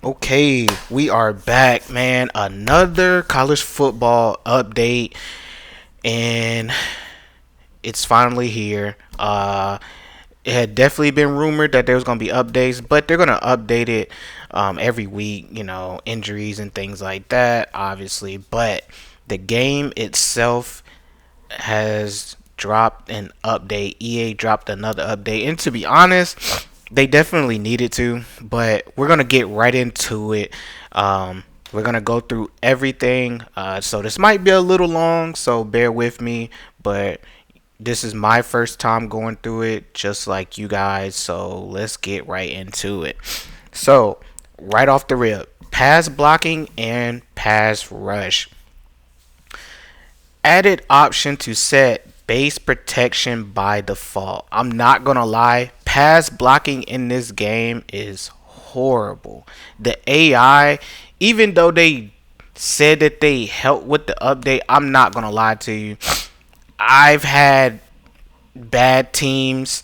Okay, we are back, man. Another college football update, and it's finally here. It had definitely been rumored that there was going to be updates, but they're going to update it every week, injuries and things like that, obviously. But the game itself has dropped an update. EA dropped another update. And to be honest, they definitely needed to, but we're going to get right into it. We're going to go through everything. So this might be a little long, so bear with me. But this is my first time going through it, just like you guys. So let's get right into it. So, right off the rip, pass blocking and pass rush. Added option to set base protection by default. I'm not gonna lie, pass blocking in this game is horrible. The AI, even though they said that they helped with the update, I'm not gonna lie to you. I've had bad teams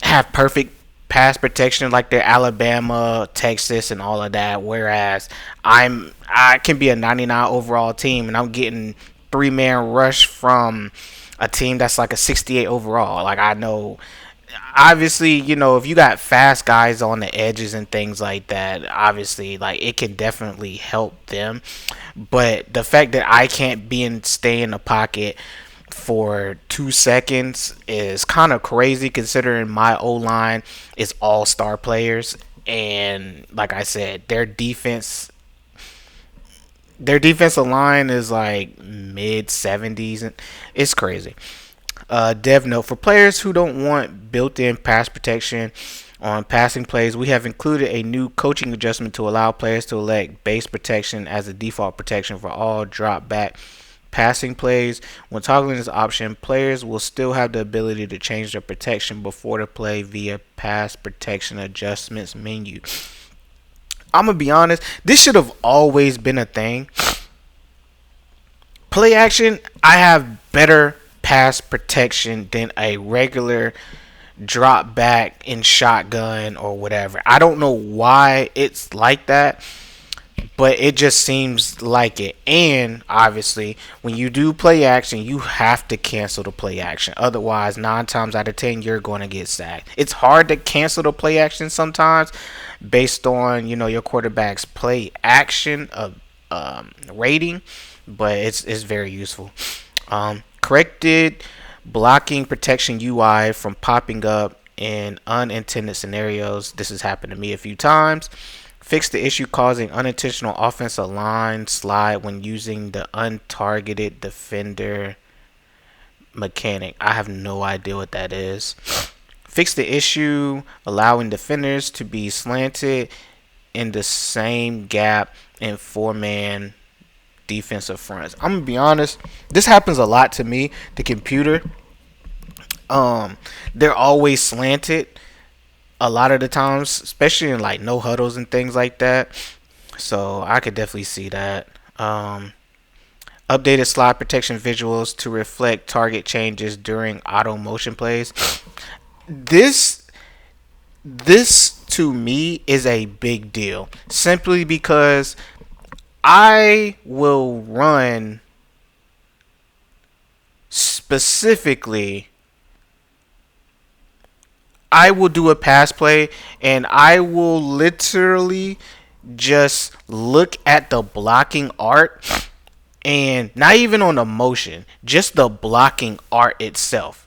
have perfect pass protection like they're Alabama, Texas, and all of that. Whereas I can be a 99 overall team and I'm getting 3-man rush from a team that's like a 68 overall. Like I know, obviously, if you got fast guys on the edges and things like that, obviously, like it can definitely help them. But the fact that I can't stay in the pocket for 2 seconds is kind of crazy considering my O line is all star players. And like I said, their defensive line is like mid 70s, and it's crazy. Dev note: for players who don't want built-in pass protection on passing plays, we have included a new coaching adjustment to allow players to elect base protection as a default protection for all drop back passing plays. When toggling this option, players will still have the ability to change their protection before the play via pass protection adjustments menu. I'm gonna be honest, this should have always been a thing. Play action, I have better pass protection than a regular drop back in shotgun or whatever. I don't know why it's like that, but it just seems like it. And obviously, when you do play action, you have to cancel the play action. Otherwise, 9 times out of 10, you're going to get sacked. It's hard to cancel the play action sometimes based on your quarterback's play action rating, but it's very useful. Corrected blocking protection UI from popping up in unintended scenarios. This has happened to me a few times. Fix the issue causing unintentional offensive line slide when using the untargeted defender mechanic. I have no idea what that is. Fix the issue allowing defenders to be slanted in the same gap in 4-man defensive fronts. I'm gonna be honest, this happens a lot to me. The computer, they're always slanted a lot of the times, especially in like no huddles and things like that. So I could definitely see that. Updated slide protection visuals to reflect target changes during auto motion plays. This to me is a big deal simply because I will run specifically. I will do a pass play and I will literally just look at the blocking art, and not even on the motion, just the blocking art itself.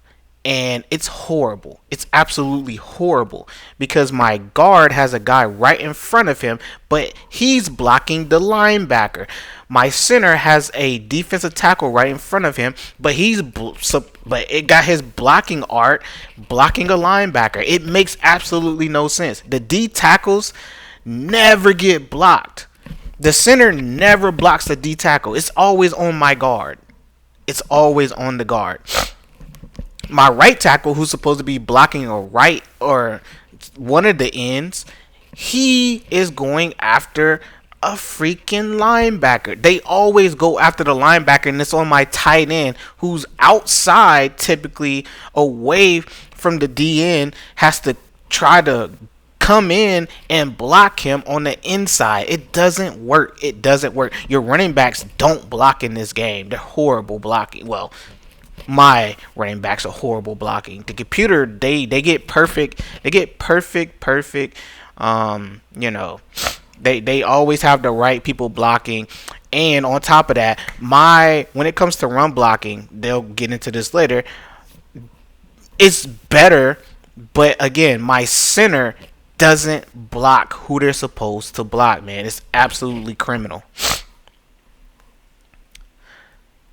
And it's horrible. It's absolutely horrible because my guard has a guy right in front of him, but he's blocking the linebacker. My center has a defensive tackle right in front of him, but it got his blocking art blocking a linebacker. It makes absolutely no sense. The D tackles never get blocked. The center never blocks the D tackle. It's always on my guard. It's always on the guard. My right tackle, who's supposed to be blocking a right or one of the ends, he is going after a freaking linebacker. They always go after the linebacker, and it's on my tight end, who's outside, typically away from the DN, has to try to come in and block him on the inside. It doesn't work. It doesn't work. Your running backs don't block in this game. They're horrible blocking. Well, my running backs are horrible blocking. The computer, they get perfect. They get perfect. You know, they always have the right people blocking. And on top of that, when it comes to run blocking, they'll get into this later. It's better, but again, my center doesn't block who they're supposed to block, man. It's absolutely criminal.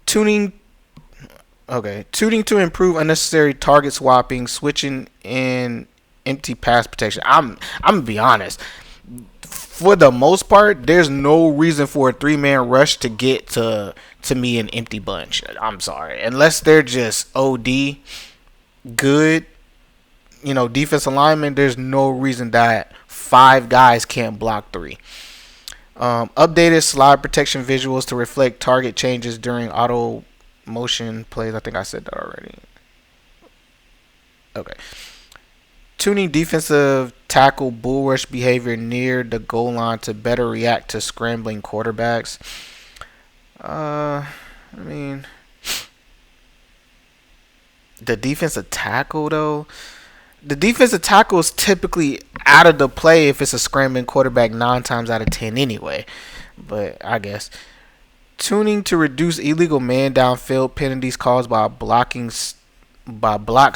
Tuning tuning to improve unnecessary target swapping, switching in empty pass protection. I'm gonna be honest. For the most part, there's no reason for a 3-man rush to get to me an empty bunch. I'm sorry, unless they're just OD good, defense alignment. There's no reason that 5 guys can't block 3. Updated slide protection visuals to reflect target changes during auto motion plays. I think I said that already. Okay. Tuning defensive tackle bull rush behavior near the goal line to better react to scrambling quarterbacks. I mean, the defensive tackle though. The defensive tackle is typically out of the play if it's a scrambling quarterback 9 times out of 10 anyway. But I guess tuning to reduce illegal man downfield penalties caused by block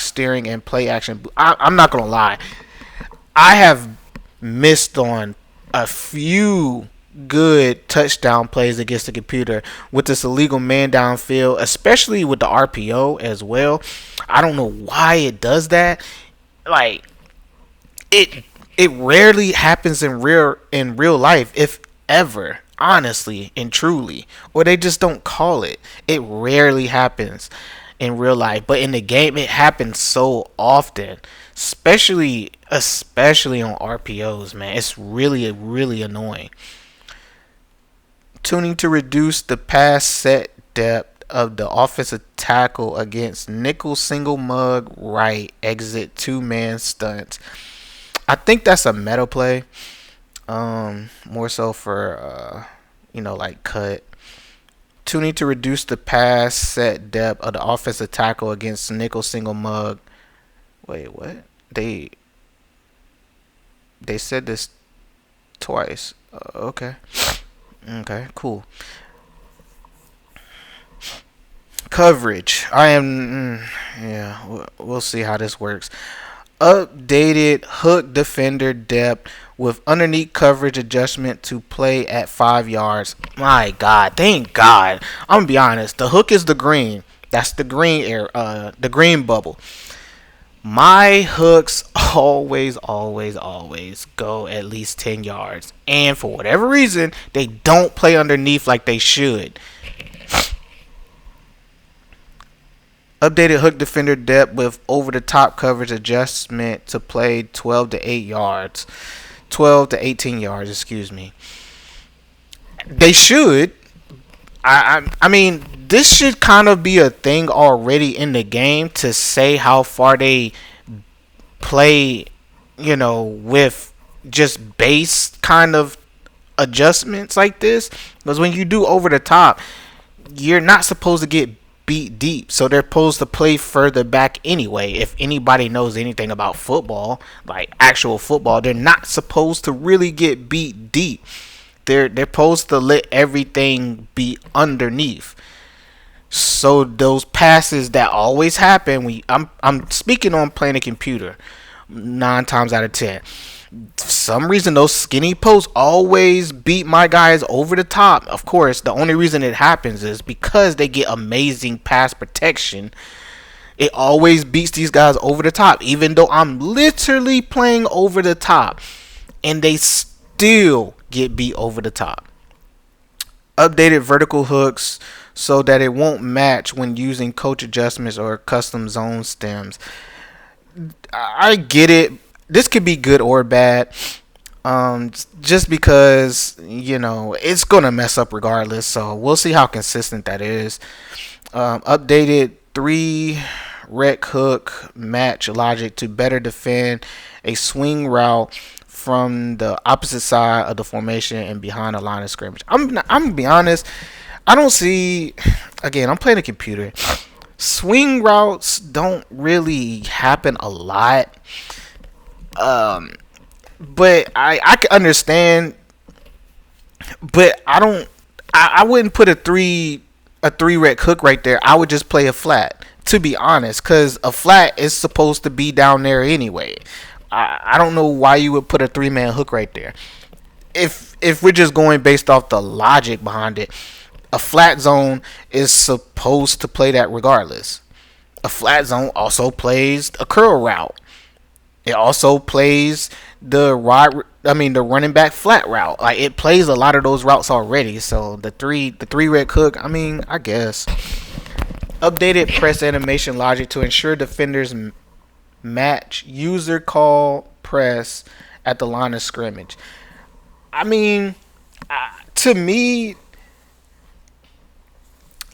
steering and play action. I'm not gonna lie, I have missed on a few good touchdown plays against the computer with this illegal man downfield, especially with the RPO as well. I don't know why it does that. Like it rarely happens in real life, if ever, honestly and truly, or they just don't call it. It rarely happens in real life, but in the game it happens so often, especially on RPOs, man. It's really annoying. Tuning to reduce the pass set depth of the offensive tackle against nickel single mug right exit 2-man stunts. I think that's a meta play. More so for like cut. Tuning to reduce the pass set depth of the offensive tackle against nickel single mug. Wait, what? They said this twice. Okay, cool. Coverage. We'll see how this works. Updated hook defender depth with underneath coverage adjustment to play at 5 yards. My God, thank God. I'm gonna be honest. The hook is the green. That's the green the green bubble. My hooks always go at least 10 yards, and for whatever reason, they don't play underneath like they should. Updated hook defender depth with over-the-top coverage adjustment to play 12 to 18 yards, excuse me. They should. I mean, this should kind of be a thing already in the game to say how far they play, with just base kind of adjustments like this. Because when you do over the top, you're not supposed to get beat deep, so they're supposed to play further back anyway. If anybody knows anything about football, like actual football, they're not supposed to really get beat deep. They're supposed to let everything be underneath. So those passes that always happen when I'm speaking on playing a computer 9 times out of 10. For some reason those skinny posts always beat my guys over the top. Of course, the only reason it happens is because they get amazing pass protection. It always beats these guys over the top, even though I'm literally playing over the top, and they still get beat over the top. Updated vertical hooks so that it won't match when using coach adjustments or custom zone stems. I get it. This could be good or bad. Just because, it's going to mess up regardless. So we'll see how consistent that is. Updated 3 rec hook match logic to better defend a swing route from the opposite side of the formation and behind the line of scrimmage. I'm gonna be honest. I don't see. Again, I'm playing a computer. Swing routes don't really happen a lot. Um, but I can understand. But I don't. I wouldn't put a three rec hook right there. I would just play a flat. To be honest, because a flat is supposed to be down there anyway. I don't know why you would put a 3-man hook right there. If we're just going based off the logic behind it, a flat zone is supposed to play that regardless. A flat zone also plays a curl route. It also plays the running back flat route. Like it plays a lot of those routes already. So the three red hook. I mean, I guess updated press animation logic to ensure defenders match user call press at the line of scrimmage. I mean, to me,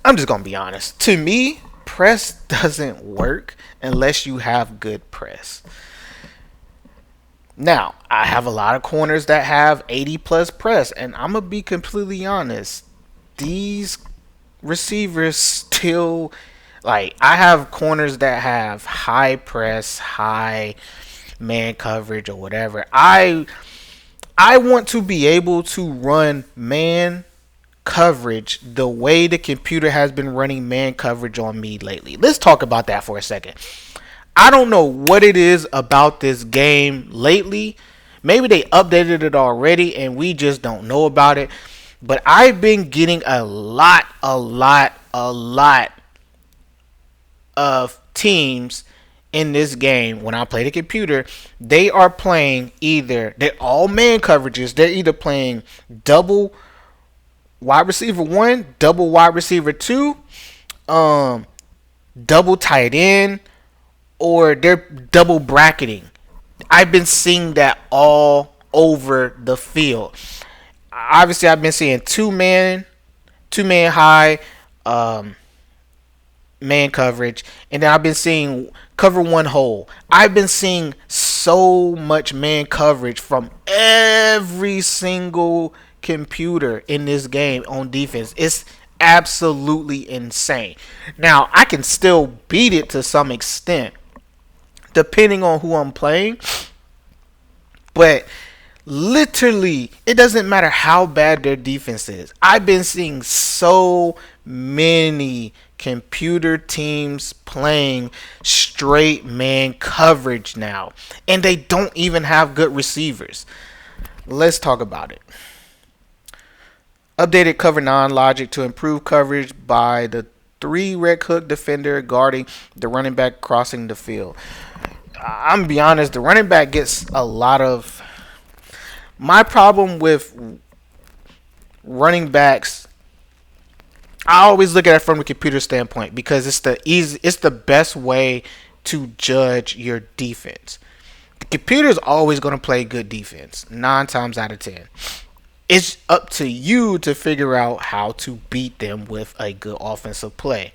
I'm just gonna be honest. To me, press doesn't work unless you have good press. Now, I have a lot of corners that have 80 plus press, and I'm gonna be completely honest. These receivers still, like, I have corners that have high press, high man coverage or whatever. I want to be able to run man coverage the way the computer has been running man coverage on me lately. Let's talk about that for a second. I don't know what it is about this game lately. Maybe they updated it already and we just don't know about it. But I've been getting a lot of teams in this game when I play the computer. They are playing they're all man coverages. They're either playing double wide receiver 1, double wide receiver 2, double tight end, or they're double bracketing. I've been seeing that all over the field. Obviously, I've been seeing two man high, man coverage, and then I've been seeing cover one hole. I've been seeing so much man coverage from every single computer in this game on defense. It's absolutely insane. Now, I can still beat it to some extent depending on who I'm playing, but literally, it doesn't matter how bad their defense is. I've been seeing so many computer teams playing straight man coverage now, and they don't even have good receivers. Let's talk about it. Updated cover 9 logic to improve coverage by the 3 red hook defender guarding the running back crossing the field. I'm gonna be honest, the running back gets a lot of. My problem with running backs, I always look at it from a computer standpoint because it's the best way to judge your defense. The computer is always going to play good defense 9 times out of 10. It's up to you to figure out how to beat them with a good offensive play.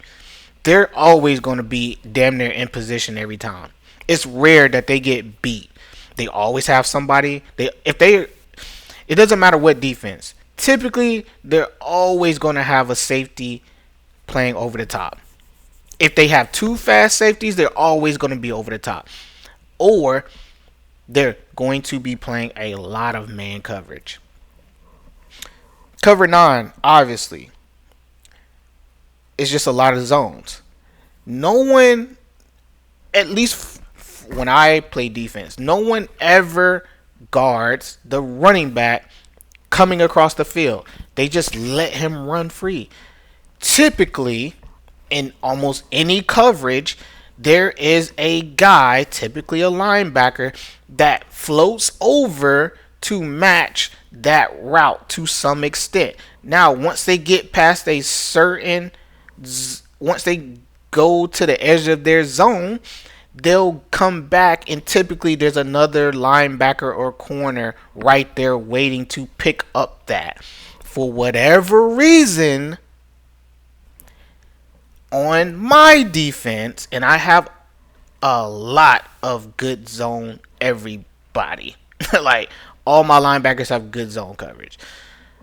They're always going to be damn near in position every time. It's rare that they get beat. They always have somebody. It doesn't matter what defense. Typically, they're always going to have a safety playing over the top. If they have 2 fast safeties, they're always going to be over the top. Or they're going to be playing a lot of man coverage. Cover 9, obviously, is just a lot of zones. No one, at least when I play defense, no one ever guards the running back coming across the field. They just let him run free. Typically, in almost any coverage, there is a guy, typically a linebacker, that floats over to match that route to some extent. Now, once they get past once they go to the edge of their zone, they'll come back, and typically there's another linebacker or corner right there waiting to pick up that. For whatever reason, on my defense, and I have a lot of good zone everybody. Like, all my linebackers have good zone coverage.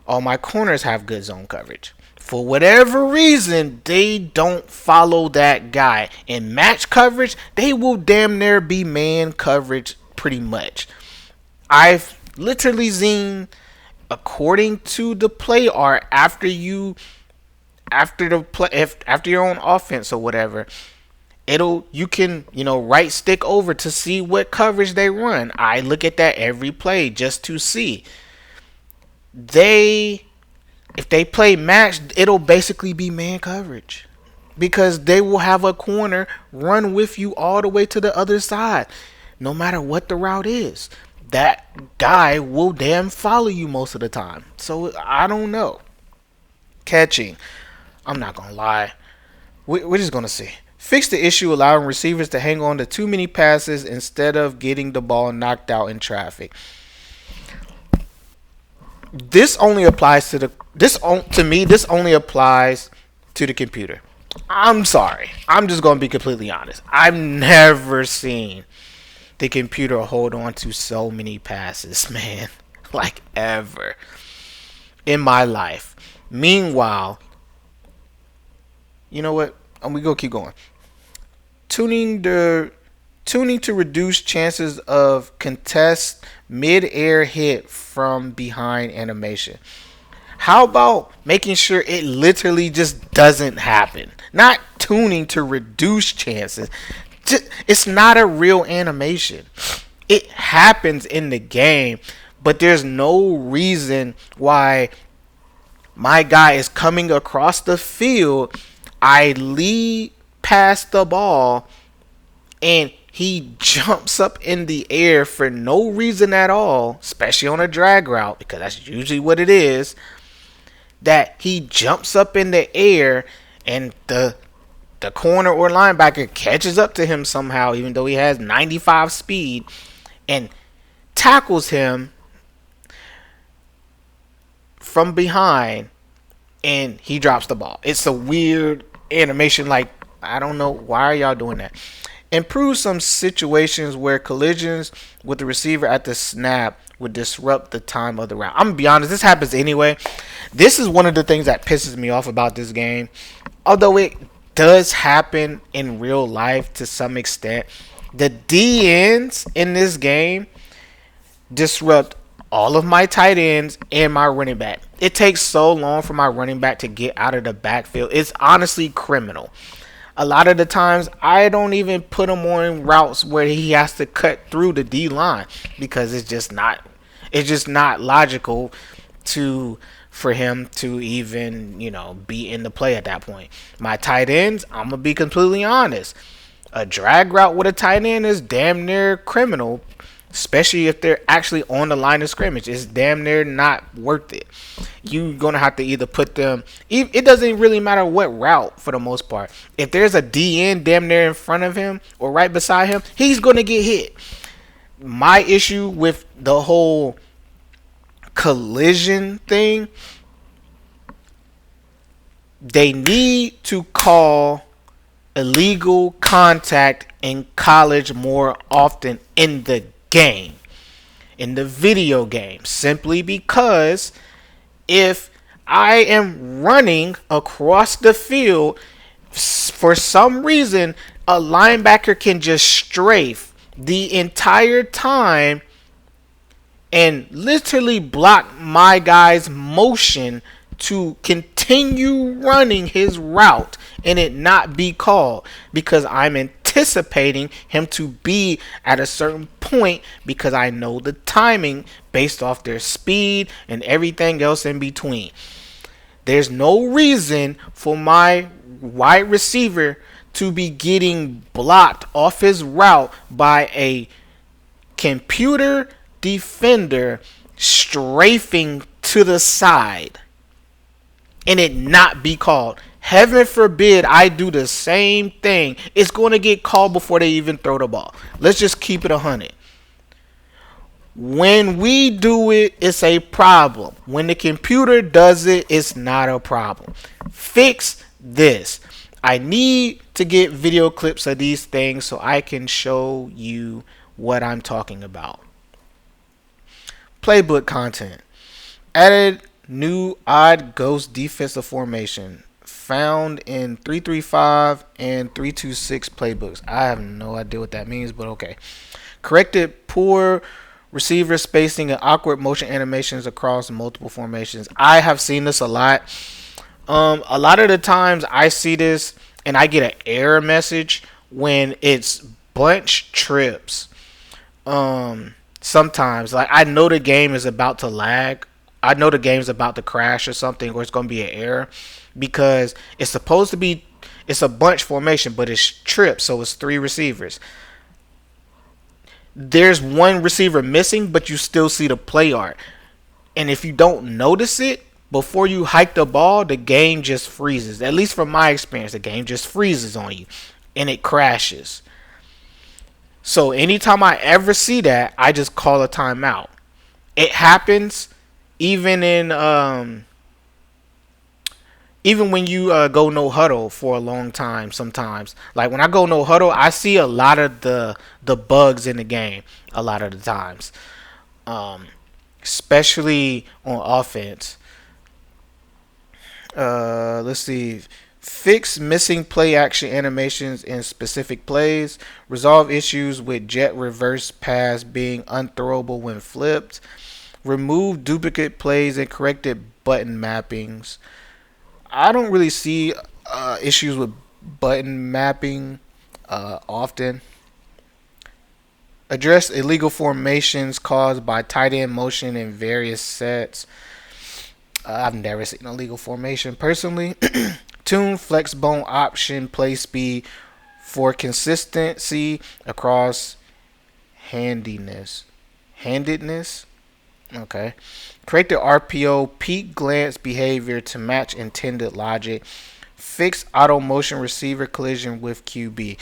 All my corners have good zone coverage. For whatever reason, they don't follow that guy. In match coverage, they will damn near be man coverage pretty much. I've literally seen, according to the play art, after the play, if after your own offense or whatever, you can right stick over to see what coverage they run. I look at that every play just to see. They If they play match, it'll basically be man coverage, because they will have a corner run with you all the way to the other side, no matter what the route is. That guy will damn follow you most of the time. So I don't know. Catching, I'm not gonna lie. We're just gonna see. Fix the issue allowing receivers to hang on to too many passes instead of getting the ball knocked out in traffic. This only applies to this only applies to the computer. I'm sorry. I'm just going to be completely honest. I've never seen the computer hold on to so many passes, man. Like, ever in my life. Meanwhile, you know what? We gonna keep going. Tuning to reduce chances of contest mid-air hit from behind animation. How about making sure it literally just doesn't happen? Not tuning to reduce chances. It's not a real animation. It happens in the game, but there's no reason why my guy is coming across the field. I lead past the ball, and he jumps up in the air for no reason at all, especially on a drag route, because that's usually what it is. That he jumps up in the air, and the corner or linebacker catches up to him somehow, even though he has 95 speed, and tackles him from behind, and he drops the ball. It's a weird animation. Like, I don't know, why are y'all doing that? Improve some situations where collisions with the receiver at the snap would disrupt the time of the route. I'm gonna be honest, this happens anyway. This is one of the things that pisses me off about this game. Although it does happen in real life to some extent, the DNs in this game disrupt all of my tight ends and my running back. It takes so long for my running back to get out of the backfield. It's honestly criminal. A lot of the times, I don't even put him on routes where he has to cut through the D line, because it's just not logical for him to even be in the play at that point. My tight ends, I'm gonna be completely honest. A drag route with a tight end is damn near criminal, especially if they're actually on the line of scrimmage. It's damn near not worth it. You're going to have to either put them... It doesn't really matter what route for the most part. If there's a DN damn near in front of him or right beside him, he's going to get hit. My issue with the whole collision thing, they need to call illegal contact in college more often in the game, in the video game, simply because if I am running across the field, for some reason a linebacker can just strafe the entire time and literally block my guy's motion to continue running his route and it not be called, because I'm anticipating him to be at a certain point, because I know the timing based off their speed and everything else in between. There's no reason for my wide receiver to be getting blocked off his route by a computer defender strafing to the side and it not be called. Heaven forbid I do the same thing. It's going to get called before they even throw the ball. Let's just keep it 100. When we do it, it's a problem. When the computer does it, it's not a problem. Fix this. I need to get video clips of these things so I can show you what I'm talking about. Playbook content. Added new odd ghost defensive formation found in 335 and 326 playbooks. I have no idea what that means, but okay. Corrected poor receiver spacing and awkward motion animations across multiple formations. I have seen this a lot. A lot of the times I see this and I get an error message when it's bunch trips. Sometimes like I know the game is about to lag. I know the game's about to crash or something, or it's going to be an error because it's supposed to be it's a bunch formation, but it's trips, so it's three receivers. There's one receiver missing, but you still see the play art. And if you don't notice it before you hike the ball, the game just freezes. At least from my experience, the game just freezes on you and it crashes. So anytime I ever see that, I just call a timeout. It happens even in even when you go no huddle for a long time. Sometimes, like when I go no huddle, I see a lot of the bugs in the game a lot of the times, especially on offense. Let's see. Fix missing play action animations in specific plays. Resolve issues with jet reverse pass being unthrowable when flipped. Remove duplicate plays and corrected button mappings. I don't really see issues with button mapping often. Address illegal formations caused by tight end motion in various sets. I've never seen a legal formation personally. Tune flex bone option play speed for consistency across handedness. Okay. Correct the RPO peak glance behavior to match intended logic. Fix auto motion receiver collision with QB.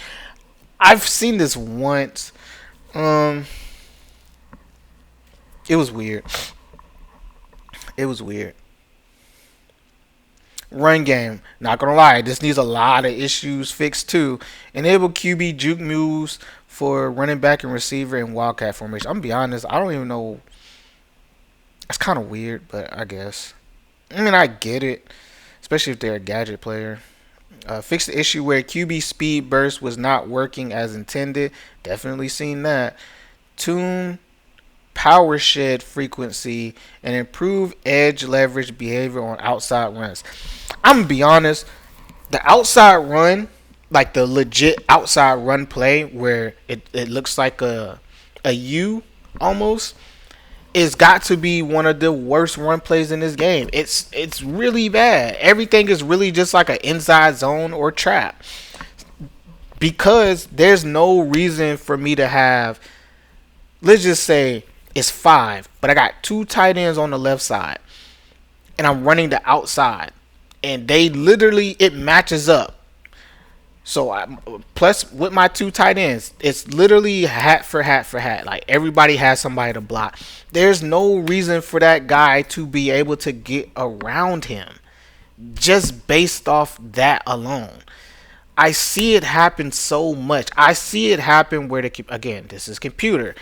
I've seen this once. It was weird. It was weird. Run game. Not gonna lie, this needs a lot of issues fixed too. Enable QB juke moves for running back and receiver in wildcat formation. I'm gonna be honest, I don't even know. It's kind of weird, but I guess. I mean, I get it, especially if they're a gadget player. Fix the issue where QB speed burst was not working as intended. Definitely seen that. Tune power shed frequency and improve edge leverage behavior on outside runs. I'm gonna be honest, the outside run, like the legit outside run play where it looks like a U almost, it's got to be one of the worst run plays in this game. It's really bad. Everything is really just like an inside zone or trap. Because there's no reason for me to have, let's just say it's 5, but I got 2 tight ends on the left side and I'm running the outside and they literally, it matches up. So plus with my 2 tight ends, it's literally hat for hat for hat. Like everybody has somebody to block. There's no reason for that guy to be able to get around him just based off that alone. I see it happen so much. I see it happen where again, this is computer,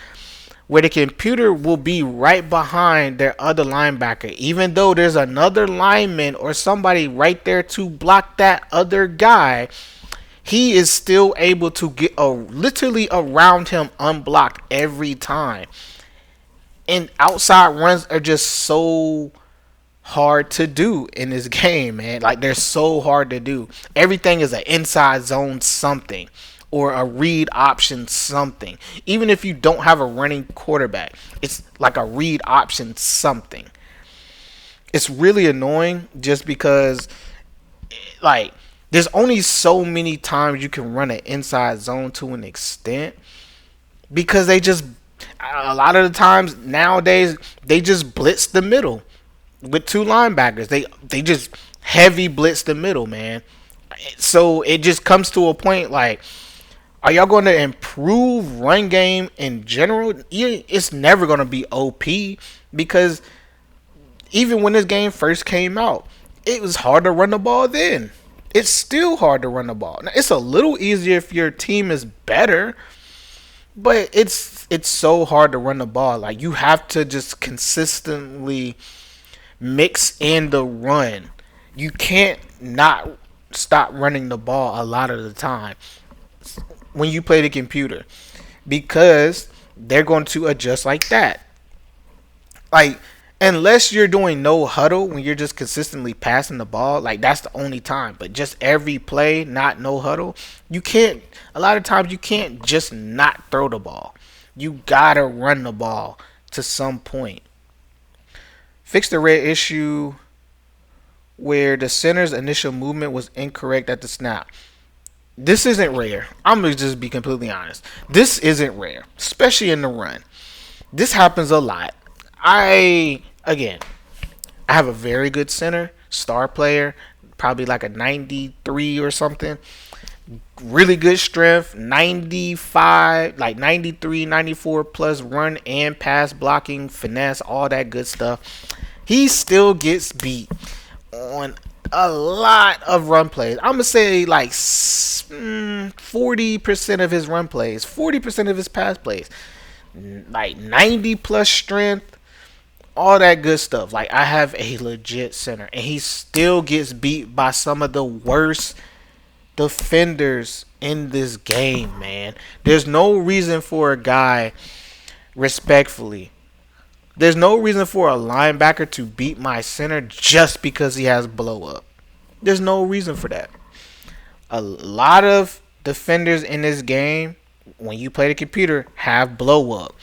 where the computer will be right behind their other linebacker, even though there's another lineman or somebody right there to block that other guy. He is still able to get literally around him unblocked every time. And outside runs are just so hard to do in this game, man. Like they're so hard to do. Everything is an inside zone something or a read option something. Even if you don't have a running quarterback, it's like a read option something. It's really annoying just because like there's only so many times you can run an inside zone to an extent because they just a lot of the times nowadays they just blitz the middle with 2 linebackers. They just heavy blitz the middle, man. So it just comes to a point like, are y'all going to improve run game in general? It's never going to be OP because even when this game first came out, it was hard to run the ball then. It's still hard to run the ball. Now, it's a little easier if your team is better, but it's it's so hard to run the ball. Like you have to just consistently mix in the run. You can't not stop running the ball a lot of the time when you play the computer because they're going to adjust like that. Like unless you're doing no huddle when you're just consistently passing the ball, like that's the only time. But just every play, not no huddle, you can't. A lot of times you can't just not throw the ball. You gotta run the ball to some point. Fix the rare issue where the center's initial movement was incorrect at the snap. This isn't rare. I'm gonna just be completely honest. This isn't rare, especially in the run. This happens a lot. Again, I have a very good center, star player, probably like a 93 or something. Really good strength, 95, like 93, 94 plus run and pass blocking, finesse, all that good stuff. He still gets beat on a lot of run plays. I'm gonna say like 40% of his run plays, 40% of his pass plays, like 90 plus strength, all that good stuff. Like I have a legit center, and he still gets beat by some of the worst defenders in this game, man. There's no reason for a guy, respectfully, there's no reason for a linebacker to beat my center just because he has blow up. There's no reason for that. A lot of defenders in this game, when you play the computer, have blow up.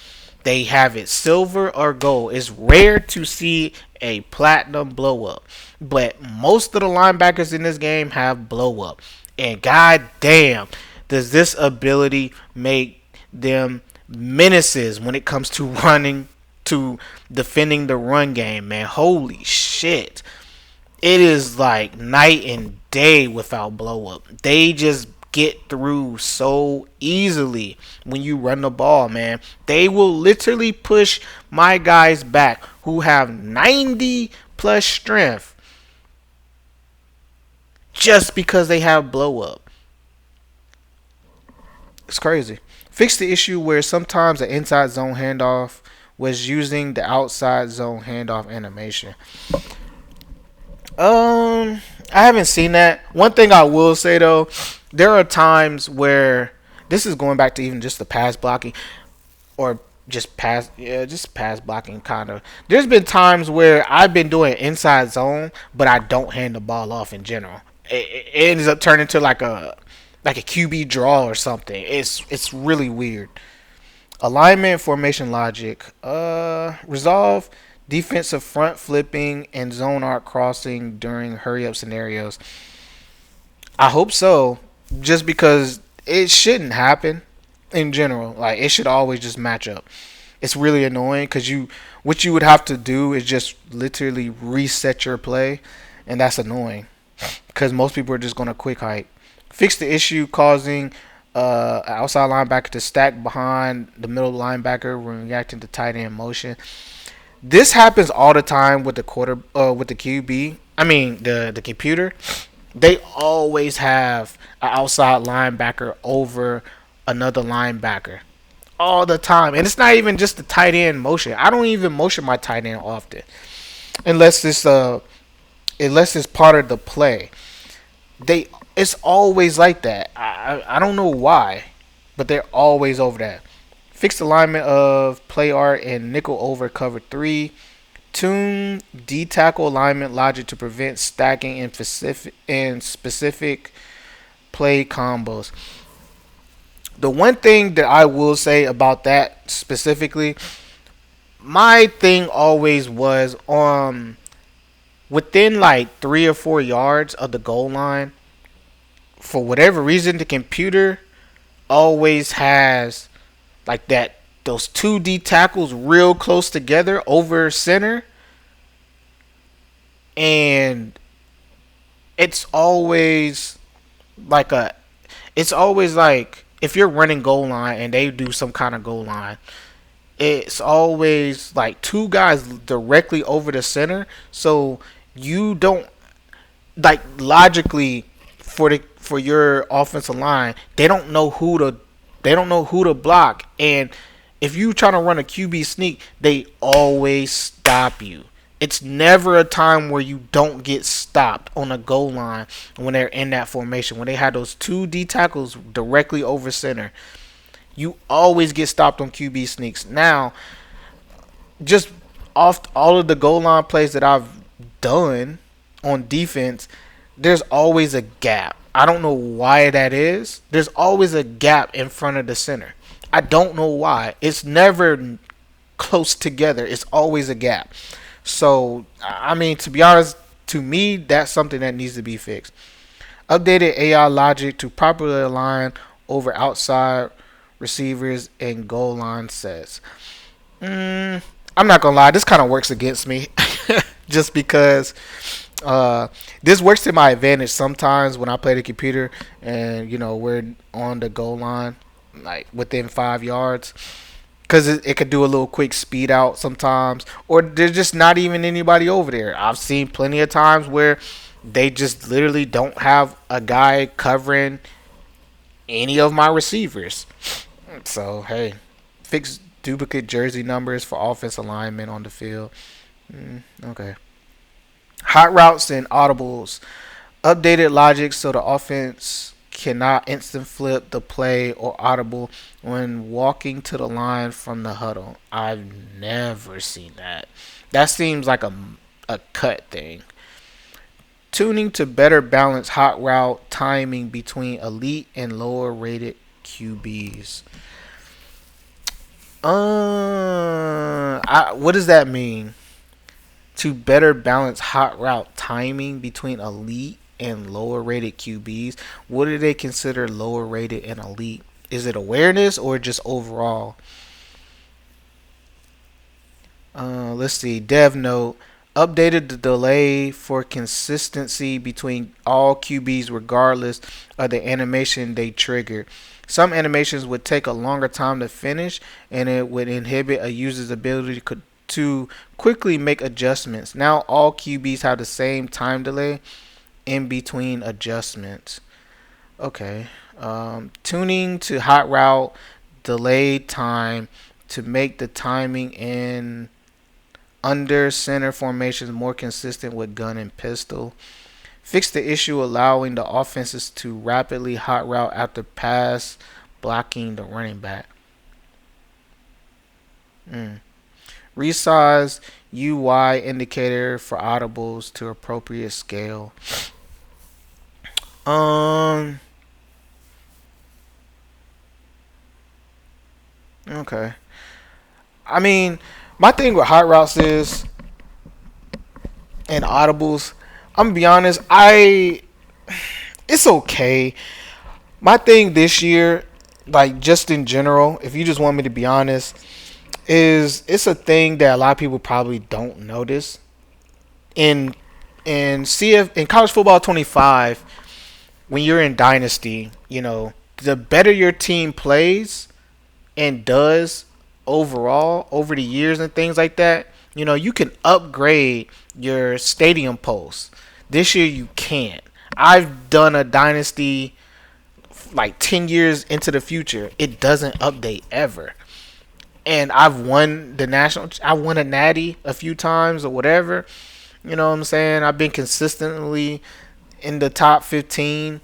They have it silver or gold. It's rare to see a platinum blow up, but most of the linebackers in this game have blow up. And god damn, does this ability make them menaces when it comes to running, to defending the run game, man. Holy shit. It is like night and day without blow up. They just get through so easily when you run the ball, man. They will literally push my guys back who have 90 plus strength just because they have blow up. It's crazy. Fix the issue where sometimes the inside zone handoff was using the outside zone handoff animation. I haven't seen that. One thing I will say though, there are times where this is going back to even just the pass blocking or just pass blocking kind of. There's been times where I've been doing inside zone, but I don't hand the ball off in general. It ends up turning to like a QB draw or something. It's really weird. Alignment, formation logic, resolve defensive front flipping and zone arc crossing during hurry up scenarios. I hope so, just because it shouldn't happen in general. Like it should always just match up. It's really annoying because what you would have to do is just literally reset your play, and that's annoying because most people are just gonna quick hike. Fix the issue causing outside linebacker to stack behind the middle linebacker when reacting to tight end motion. This happens all the time with with the QB. I mean the computer. They always have an outside linebacker over another linebacker all the time, and it's not even just the tight end motion. I don't even motion my tight end often, unless it's part of the play. It's always like that. I don't know why, but they're always over that. Fixed alignment of play art and nickel over cover 3. Tune D-tackle alignment logic to prevent stacking in specific play combos. The one thing that I will say about that specifically, my thing always was within like 3 or 4 yards of the goal line. For whatever reason, the computer always has like those 2D tackles real close together over center, and it's always like if you're running goal line and they do some kind of goal line, it's always like 2 guys directly over the center, so you don't, like, logically for your offensive line, they don't know who to block, and If you trying to run a QB sneak, they always stop you. It's never a time where you don't get stopped on a goal line when they're in that formation. When they had those two D tackles directly over center, you always get stopped on QB sneaks. Now, just off all of the goal line plays that I've done on defense, there's always a gap. I don't know why that is. There's always a gap in front of the center. I don't know why. It's never close together. It's always a gap. So, I mean, to be honest, to me, that's something that needs to be fixed. Updated AI logic to properly align over outside receivers and goal line sets. I'm not gonna lie, this kind of works against me, just because this works to my advantage sometimes when I play the computer and we're on the goal line, like within 5 yards, because it could do a little quick speed out sometimes, or there's just not even anybody over there. I've seen plenty of times where they just literally don't have a guy covering any of my receivers. So hey, fix duplicate jersey numbers for offense alignment on the field. Okay. Hot routes and audibles. Updated logic so the offense cannot instant flip the play or audible when walking to the line from the huddle. I've never seen that. That seems like a cut thing. Tuning to better balance hot route timing between elite and lower rated QBs. What does that mean? To better balance hot route timing between elite and lower rated QBs. What do they consider lower rated and elite? Is it awareness or just overall? Let's see. Dev note. Updated the delay for consistency between all QBs regardless of the animation they triggered. Some animations would take a longer time to finish, and it would inhibit a user's ability to quickly make adjustments. Now all QBs have the same time delay in between adjustments. Okay. Tuning to hot route delay time to make the timing in under center formations more consistent with gun and pistol. Fix the issue allowing the offenses to rapidly hot route after pass blocking the running back. Resize UI indicator for audibles to appropriate scale. Okay. I mean, my thing with hot routes is and audibles. I'm gonna be honest. It's okay. My thing this year, like just in general, if you just want me to be honest, is it's a thing that a lot of people probably don't notice in in college football 25. When you're in dynasty, the better your team plays and does overall over the years and things like that, you can upgrade your stadium posts. This year you can't. I've done a dynasty like 10 years into the future. It doesn't update ever. And I've won I won a natty a few times or whatever. You know what I'm saying? I've been consistently in the top 15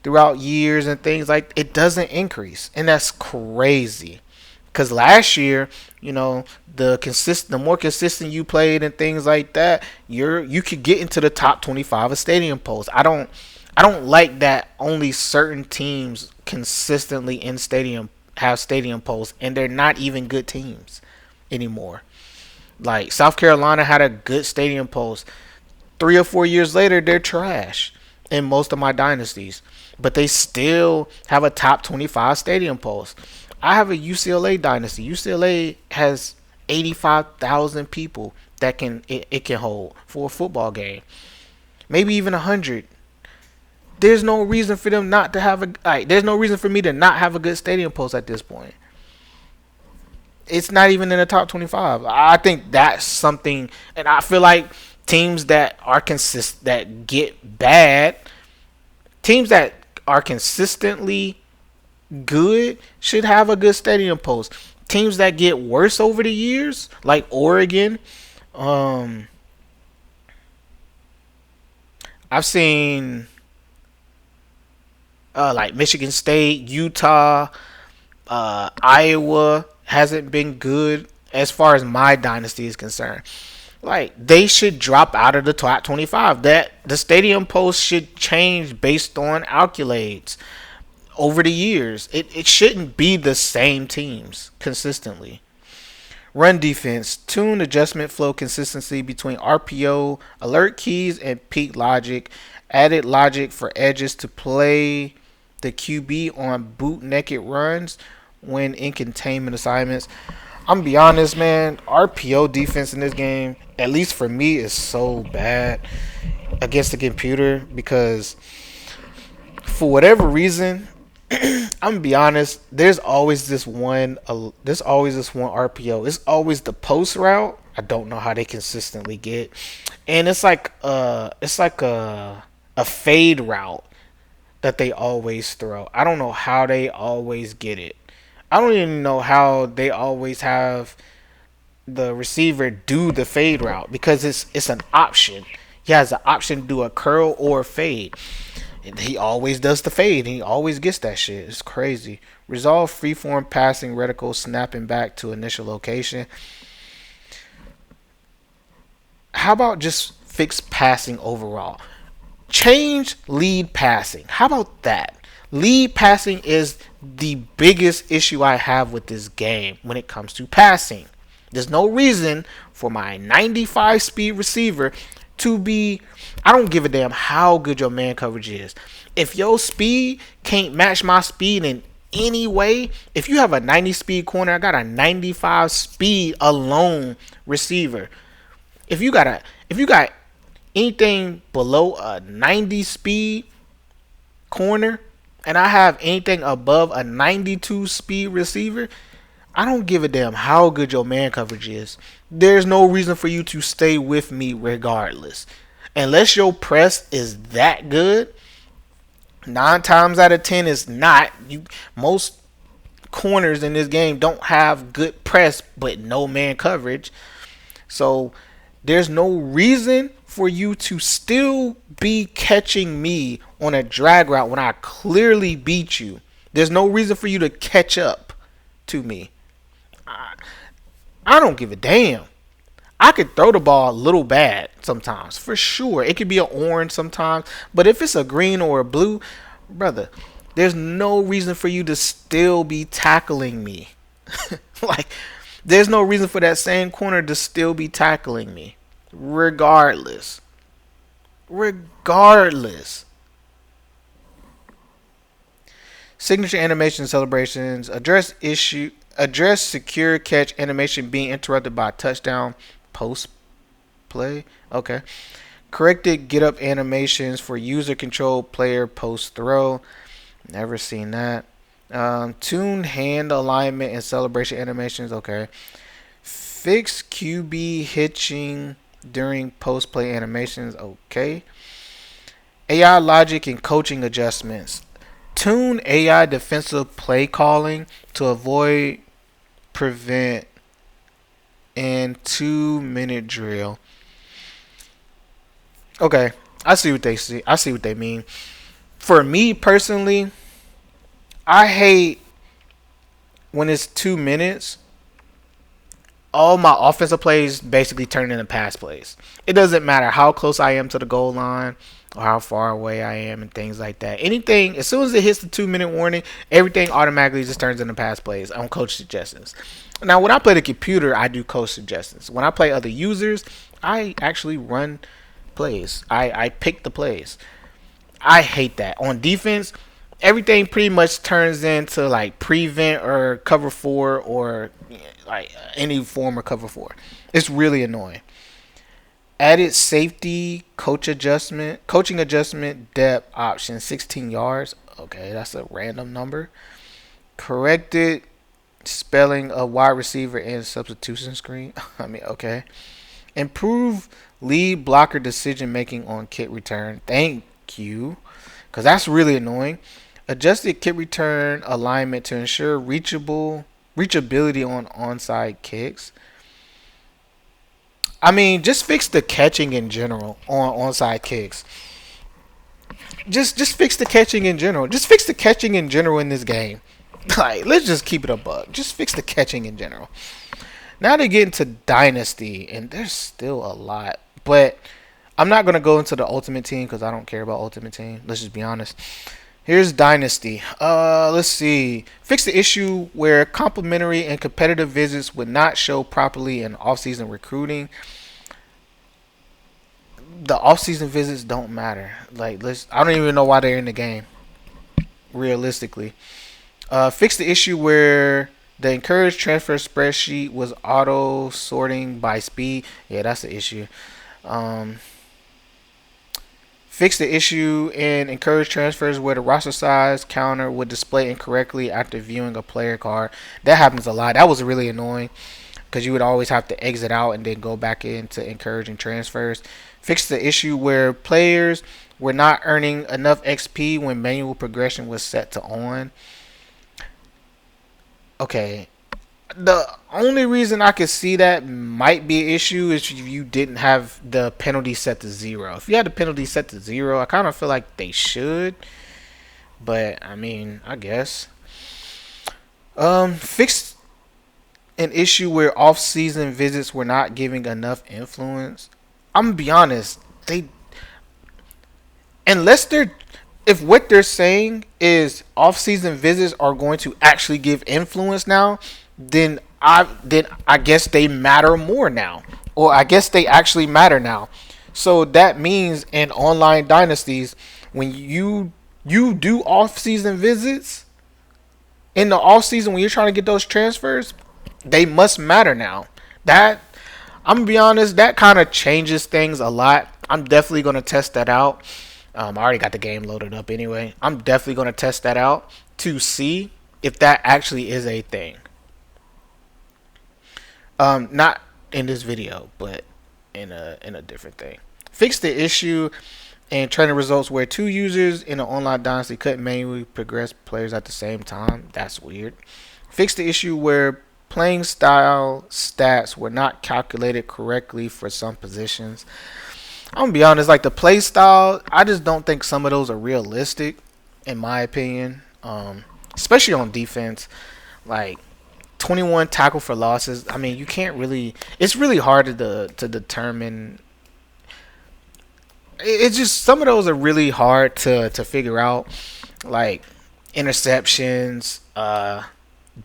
throughout years and things like it doesn't increase. And that's crazy. Because last year, the more consistent you played and things like that, you could get into the top 25 of stadium polls. I don't like that only certain teams consistently in stadium have stadium polls, and they're not even good teams anymore. Like South Carolina had a good stadium post. 3 or 4 years later, they're trash in most of my dynasties, but they still have a top 25 stadium post. I have a UCLA dynasty. UCLA has 85,000 people that it can hold for a football game, maybe even 100. There's no reason for them not to have there's no reason for me to not have a good stadium post at this point. It's not even in the top 25. I think that's something, and I feel like teams that are that get bad, teams that are consistently good should have a good stadium post. Teams that get worse over the years, like Oregon. Um, I've seen like Michigan State, Utah, Iowa hasn't been good as far as my dynasty is concerned. Like they should drop out of the top 25. That the stadium post should change based on accolades over the years. It shouldn't be the same teams consistently. Run defense, tune adjustment flow consistency between RPO, alert keys, and peak logic. Added logic for edges to play the QB on boot naked runs when in containment assignments. I'm gonna be honest, man. RPO defense in this game, at least for me, is so bad against the computer because for whatever reason, I'm gonna be honest. There's always this one. There's always this one RPO. It's always the post route. I don't know how they consistently get, and it's like a fade route that they always throw. I don't know how they always get it. I don't even know how they always have the receiver do the fade route because it's an option. He has an option to do a curl or a fade. And he always does the fade. And he always gets that shit. It's crazy. Resolve freeform passing reticle snapping back to initial location. How about just fix passing overall? Change lead passing. How about that? Lead passing is the biggest issue I have with this game when it comes to passing. There's no reason for my 95 speed receiver to be. I don't give a damn how good your man coverage is. If your speed can't match my speed in any way, if you have a 90 speed corner, I got a 95 speed alone receiver. If you got anything below a 90 speed corner and I have anything above a 92 speed receiver, I don't give a damn how good your man coverage is. There's no reason for you to stay with me regardless. Unless your press is that good, 9 times out of 10 is not. Most corners in this game don't have good press but no man coverage. So there's no reason for you to still be catching me on a drag route when I clearly beat you. There's no reason for you to catch up to me. I don't give a damn. I could throw the ball a little bad sometimes, for sure. It could be an orange sometimes, but if it's a green or a blue, brother, there's no reason for you to still be tackling me. Like, there's no reason for that same corner to still be tackling me. Regardless. Signature animation celebrations. Address secure catch animation being interrupted by a touchdown post play. Okay. Corrected get up animations for user controlled player post throw. Never seen that. Tune hand alignment and celebration animations. Okay. Fix QB hitching during post play animations. Okay. AI logic and coaching adjustments. Tune AI defensive play calling to avoid, prevent, and 2-minute drill. Okay, I see what they see. I see what they mean. For me personally, I hate when it's 2 minutes. All my offensive plays basically turn into pass plays. It doesn't matter how close I am to the goal line or how far away I am and things like that. Anything, as soon as it hits the 2-minute warning, everything automatically just turns into pass plays on coach suggestions. Now, when I play the computer, I do coach suggestions. When I play other users, I actually run plays. I pick the plays. I hate that. On defense, everything pretty much turns into like prevent or cover 4 or like any form of cover 4. It's really annoying. Added safety coaching adjustment depth option 16 yards. Okay, that's a random number. Corrected spelling of wide receiver and substitution screen. I mean, okay. Improve lead blocker decision making on kick return. Thank you, because that's really annoying. Adjusted kick return alignment to ensure reachable reachability on onside kicks. I mean, just fix the catching in general on onside kicks. Just fix the catching in general. Just fix the catching in general in this game. Like, let's just keep it a buck. Just fix the catching in general. Now they get into Dynasty, and there's still a lot. But I'm not gonna go into the Ultimate Team because I don't care about Ultimate Team. Let's just be honest. Here's Dynasty. Let's see. Fix the issue where complimentary and competitive visits would not show properly in off-season recruiting. The off-season visits don't matter. Like, I don't even know why they're in the game. Realistically, fix the issue where the encouraged transfer spreadsheet was auto sorting by speed. Yeah, that's the issue. Um, Fix the issue in encouraged transfers where the roster size counter would display incorrectly after viewing a player card. That happens a lot. That was really annoying because you would always have to exit out and then go back into encouraging transfers. Fix the issue where players were not earning enough XP when manual progression was set to on. Okay, the only reason I could see that might be an issue is if you didn't have the penalty set to 0. If you had the penalty set to 0, I kind of feel like they should. But I mean, I guess. Fix an issue where off-season visits were not giving enough influence. I'm gonna be honest. They unless they're if what they're saying is off-season visits are going to actually give influence now, then I guess they matter more now, or I guess they actually matter now. So that means in online dynasties, when you do off-season visits in the off-season when you're trying to get those transfers, they must matter now. That I'm gonna be honest, that kind of changes things a lot. I'm definitely gonna test that out. I already got the game loaded up anyway. I'm definitely gonna test that out to see if that actually is a thing. Not in this video, but in a different thing. Fix the issue and training results where two users in an online dynasty couldn't manually progress players at the same time. That's weird. Fix the issue where playing style stats were not calculated correctly for some positions. I'm gonna be honest, like the play style, I just don't think some of those are realistic, in my opinion. Especially on defense, like 21 tackle for losses. I mean, you can't really. It's really hard to determine. It's just some of those are really hard to figure out, like interceptions,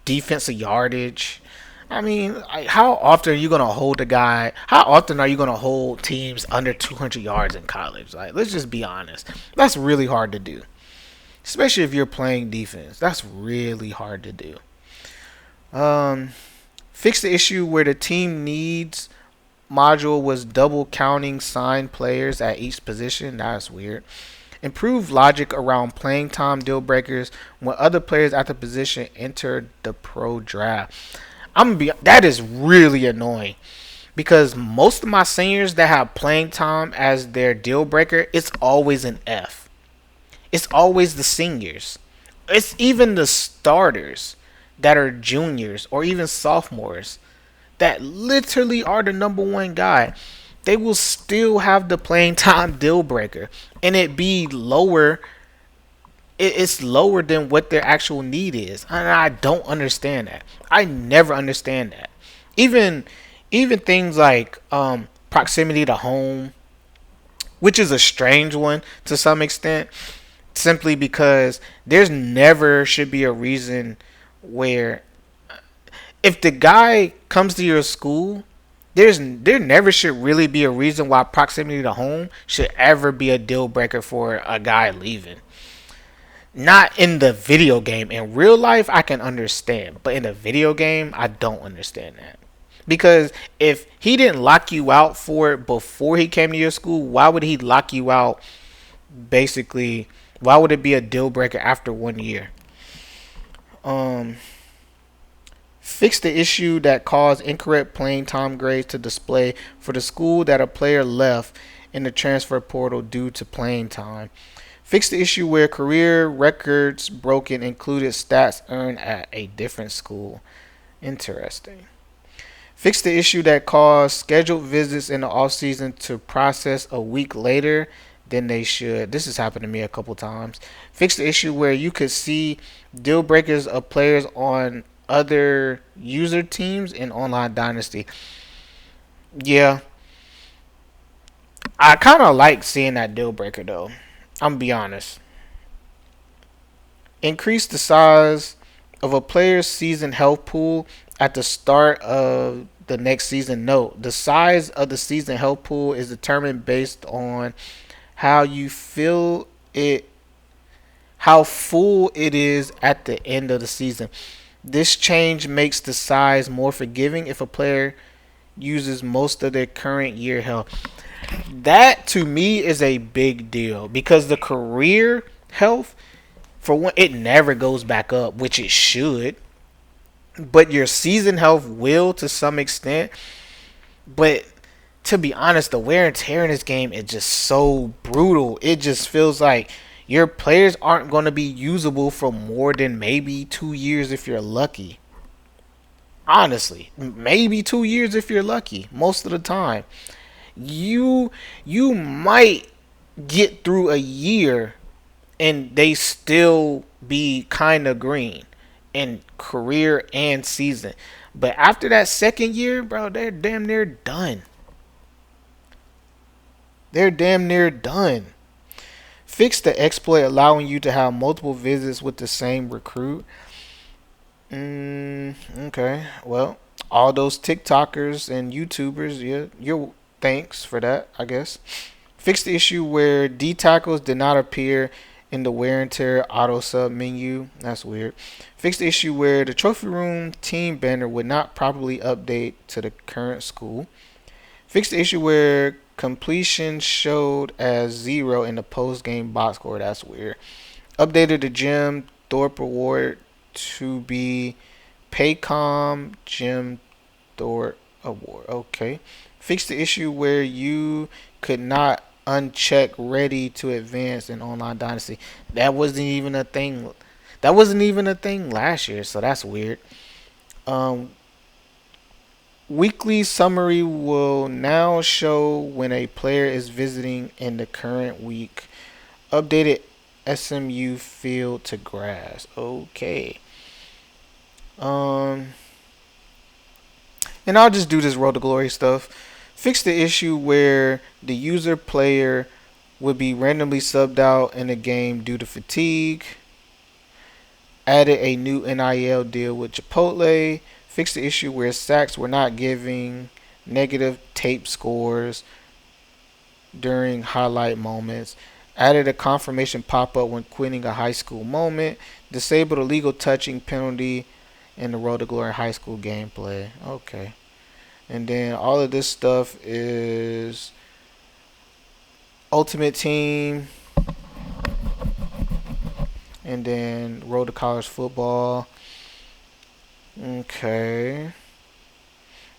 defensive yardage. I mean, like, how often are you gonna hold a guy? How often are you gonna hold teams under 200 yards in college? Like, let's just be honest. That's really hard to do, especially if you're playing defense. That's really hard to do. Um, Fix the issue where the team needs module was double counting signed players at each position. That's weird. Improve logic around playing time deal breakers when other players at the position enter the pro draft. That is really annoying because most of my seniors that have playing time as their deal breaker, it's always an F. It's always the seniors. It's even the starters that are juniors or even sophomores that literally are the number one guy. They will still have the playing time deal breaker and it be lower. It's lower than what their actual need is, and I don't understand that. I never understand that. Even things like proximity to home, which is a strange one to some extent, simply because there's never should be a reason where if the guy comes to your school, there never should really be a reason why proximity to home should ever be a deal breaker for a guy leaving. Not in the video game. In real life, I can understand, but in the video game, I don't understand that. Because if he didn't lock you out for it before he came to your school, why would he lock you out? Basically, why would it be a deal breaker after 1 year? Um, Fix the issue that caused incorrect playing time grades to display for the school that a player left in the transfer portal due to playing time. Fix the issue where career records broken included stats earned at a different school. Interesting. Fix the issue that caused scheduled visits in the offseason to process a week later than they should. This has happened to me a couple times. Fix the issue where you could see deal breakers of players on other user teams in online dynasty. Yeah, I kind of like seeing that deal breaker though. I'm gonna be honest. Increase the size of a player's season health pool at the start of the next season. Note, the size of the season health pool is determined based on how you feel it, how full it is at the end of the season. This change makes the size more forgiving if a player uses most of their current year health. That to me is a big deal because the career health, for one, it never goes back up, which it should. But your season health will to some extent. But to be honest, the wear and tear in this game is just so brutal. It just feels like your players aren't going to be usable for more than maybe 2 years if you're lucky. Honestly, maybe 2 years if you're lucky. Most of the time, you you might get through a year and they still be kind of green in career and season. But after that second year, bro, they're damn near done. They're damn near done. Fix the exploit allowing you to have multiple visits with the same recruit. Okay, well, all those TikTokers and YouTubers, yeah, you're thanks for that, I guess. Fix the issue where D tackles did not appear in the wear and tear auto sub menu. That's weird. Fix the issue where the trophy room team banner would not properly update to the current school. Fix the issue where completion showed as 0 in the post game box score. That's weird. Updated the gym Thorpe award to be Paycom Jim Thorpe award. Okay. Fix the issue where you could not uncheck ready to advance in online dynasty. That wasn't even a thing. That wasn't even a thing last year, so that's weird. Um, Weekly summary will now show when a player is visiting in the current week. Updated SMU field to grass. Okay. Um, and I'll just do this Road to Glory stuff. Fix the issue where the user player would be randomly subbed out in a game due to fatigue. Added a new NIL deal with Chipotle. Fix the issue where sacks were not giving negative tape scores during highlight moments. Added a confirmation pop up when quitting a high school moment. Disabled a legal touching penalty in the Road to Glory high school gameplay. Okay. And then all of this stuff is Ultimate Team. And then Road to College Football. Okay.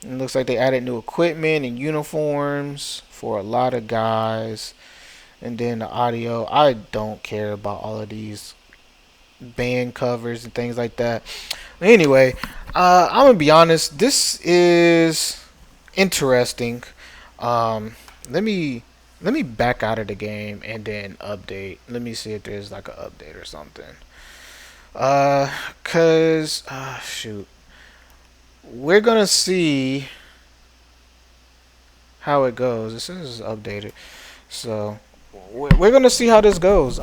It looks like they added new equipment and uniforms for a lot of guys. And then the audio. I don't care about all of these band covers and things like that. Anyway, I'm gonna be honest. This is interesting. Um, let me back out of the game and then update. Let me see if there's like an update or something. Cause shoot, we're gonna see how it goes. This is updated, so we're gonna see how this goes.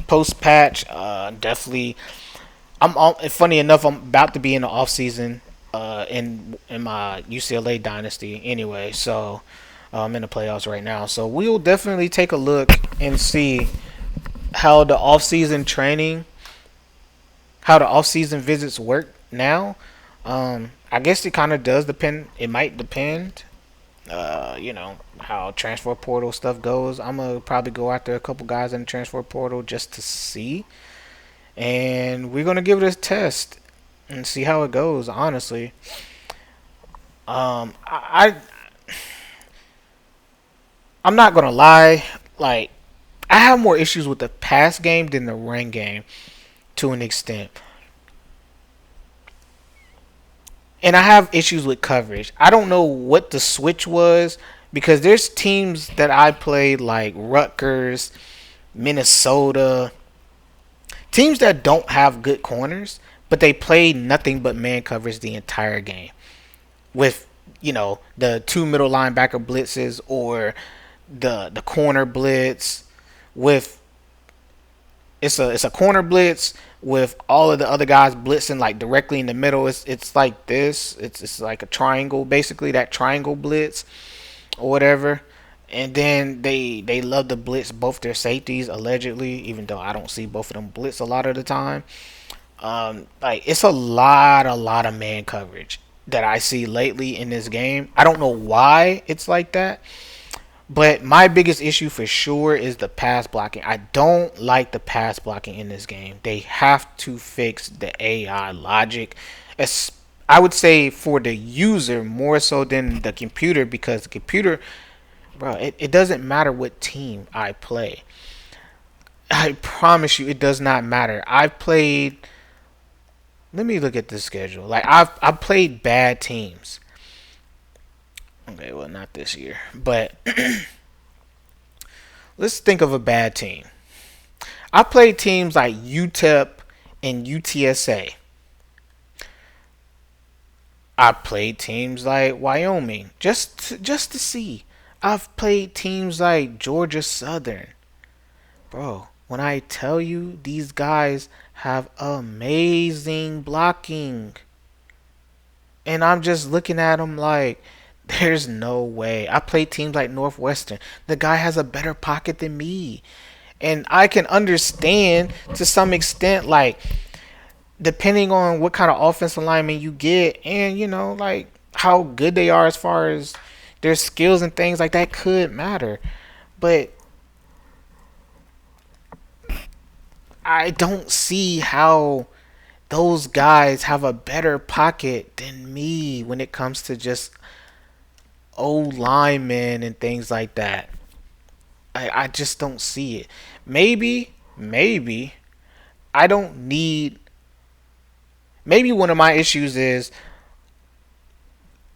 Post patch, definitely. Funny enough, I'm about to be in the off season, in my UCLA dynasty anyway. So I'm in the playoffs right now. So we'll definitely take a look and see how the off season training, how the off season visits work now. I guess it kind of does depend. It might depend. How transfer portal stuff goes. I'm gonna probably go after a couple guys in the transfer portal just to see, and we're gonna give it a test and see how it goes. Honestly, I'm not gonna lie. Like, I have more issues with the pass game than the run game to an extent. And I have issues with coverage. I don't know what the switch was because there's teams that I played like Rutgers, Minnesota, teams that don't have good corners, but they play nothing but man coverage the entire game with the two middle linebacker blitzes or the corner blitz with it's a corner blitz with all of the other guys blitzing like directly in the middle. It's like this. It's like a triangle, basically that triangle blitz or whatever. And then they love to blitz both their safeties allegedly, even though I don't see both of them blitz a lot of the time. Like it's a lot of man coverage that I see lately in this game. I don't know why it's like that. But my biggest issue for sure is the pass blocking. I don't like the pass blocking in this game. They have to fix the AI logic. I would say for the user more so than the computer because the computer, bro, it doesn't matter what team I play. I promise you, it does not matter. I've played. Let me look at the schedule. Like I've played bad teams. Okay, well not this year, but let's think of a bad team. I played teams like UTEP and UTSA. I played teams like Wyoming just to see. I've played teams like Georgia Southern. Bro, when I tell you these guys have amazing blocking and I'm just looking at them like there's no way. I played teams like Northwestern. The guy has a better pocket than me. And I can understand to some extent, like, depending on what kind of offensive lineman you get and, like, how good they are as far as their skills and things like that could matter. But I don't see how those guys have a better pocket than me when it comes to just old linemen and things like that. I just don't see it. Maybe I don't need. Maybe one of my issues is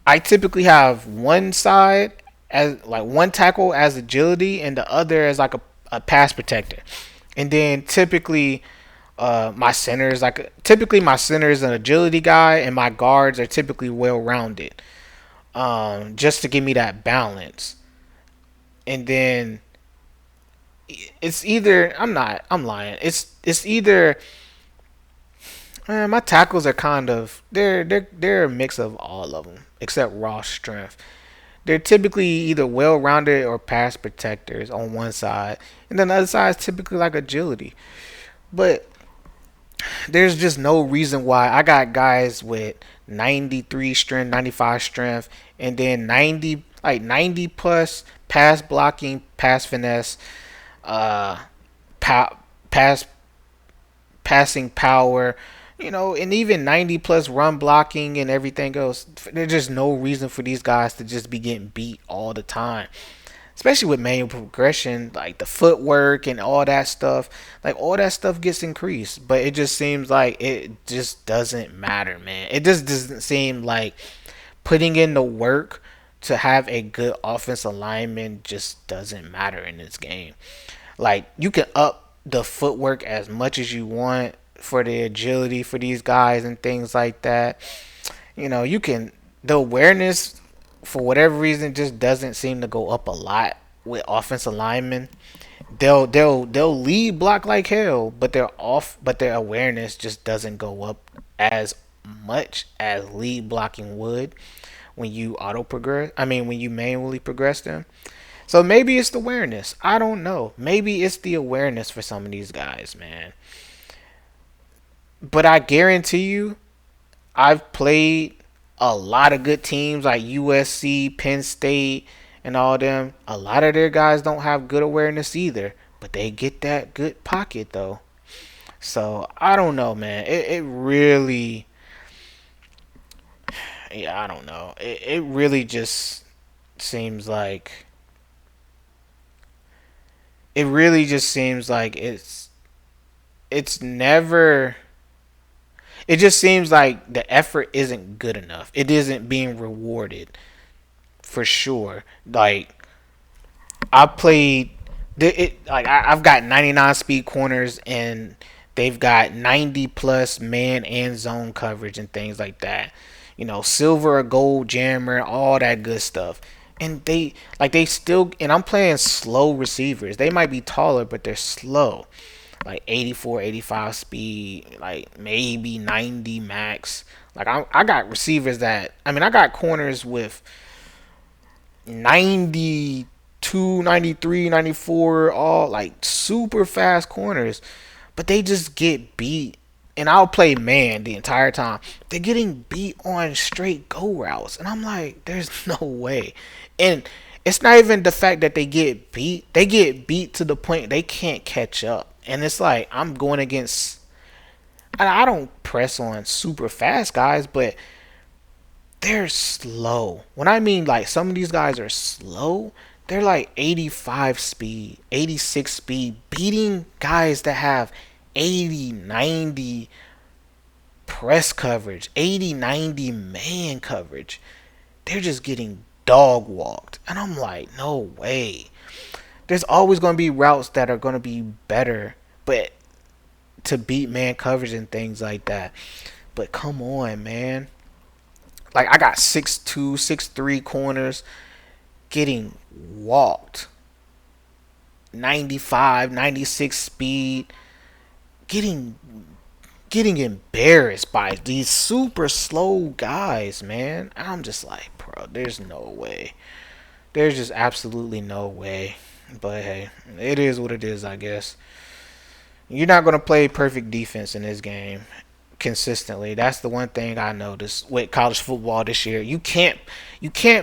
I typically have one side as like one tackle as agility and the other as like a pass protector. And then typically my center is an agility guy and my guards are typically well rounded. Just to give me that balance. And then it's either I'm lying. It's either my tackles are kind of they're a mix of all of them except raw strength. They're typically either well-rounded or pass protectors on one side, and then the other side is typically like agility. But there's just no reason why I got guys with 93 strength, 95 strength, and then 90 plus pass blocking, pass finesse, uh, pa- pass passing power, and even 90 plus run blocking and everything else. There's just no reason for these guys to just be getting beat all the time. Especially with manual progression, like the footwork and all that stuff, like all that stuff gets increased. But it just seems like it just doesn't matter, man. It just doesn't seem like putting in the work to have a good offensive lineman just doesn't matter in this game. Like you can up the footwork as much as you want for the agility for these guys and things like that. You can the awareness for whatever reason just doesn't seem to go up a lot with offensive linemen. They'll lead block like hell, but their awareness just doesn't go up as much as lead blocking would when you auto progress. I mean when you manually progress them. So maybe it's the awareness. I don't know. Maybe it's the awareness for some of these guys, man. But I guarantee you, I've played a lot of good teams like USC, Penn State, and all them. A lot of their guys don't have good awareness either, but they get that good pocket though. So I don't know, man. It really, yeah, I don't know. It really just seems like it's never It just seems like the effort isn't good enough. It isn't being rewarded for sure. Like I played I've got 99 speed corners and they've got 90 plus man and zone coverage and things like that. You know, silver or gold jammer, all that good stuff. And they still, and I'm playing slow receivers. They might be taller, but they're slow. Like 84, 85 speed, like maybe 90 max. Like I got receivers that, I mean, I got corners with 92, 93, 94, all like super fast corners, but they just get beat. And I'll play man the entire time. They're getting beat on straight go routes. And I'm like, there's no way. And it's not even the fact that they get beat. They get beat to the point they can't catch up. And it's like, I'm going against. I don't press on super fast guys, but they're slow. When I mean like some of these guys are slow, they're like 85 speed, 86 speed, beating guys that have 80, 90 press coverage, 80, 90 man coverage. They're just getting dog walked. And I'm like, no way. There's always going to be routes that are going to be better, but to beat man coverage and things like that. But come on, man. Like I got 6'2", 6'3" corners getting walked. 95, 96 speed, getting embarrassed by these super slow guys, man. I'm just like, bro, there's no way. There's just absolutely no way. But hey, it is what it is, I guess. You're not going to play perfect defense in this game consistently. That's the one thing I noticed with college football this year. You can't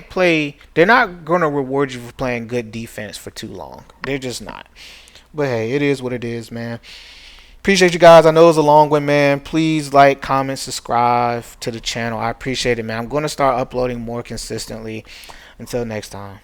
play. They're not going to reward you for playing good defense for too long. They're just not. But hey, it is what it is, man. Appreciate you guys. I know it was a long one, man. Please like, comment, subscribe to the channel. I appreciate it, man. I'm going to start uploading more consistently. Until next time.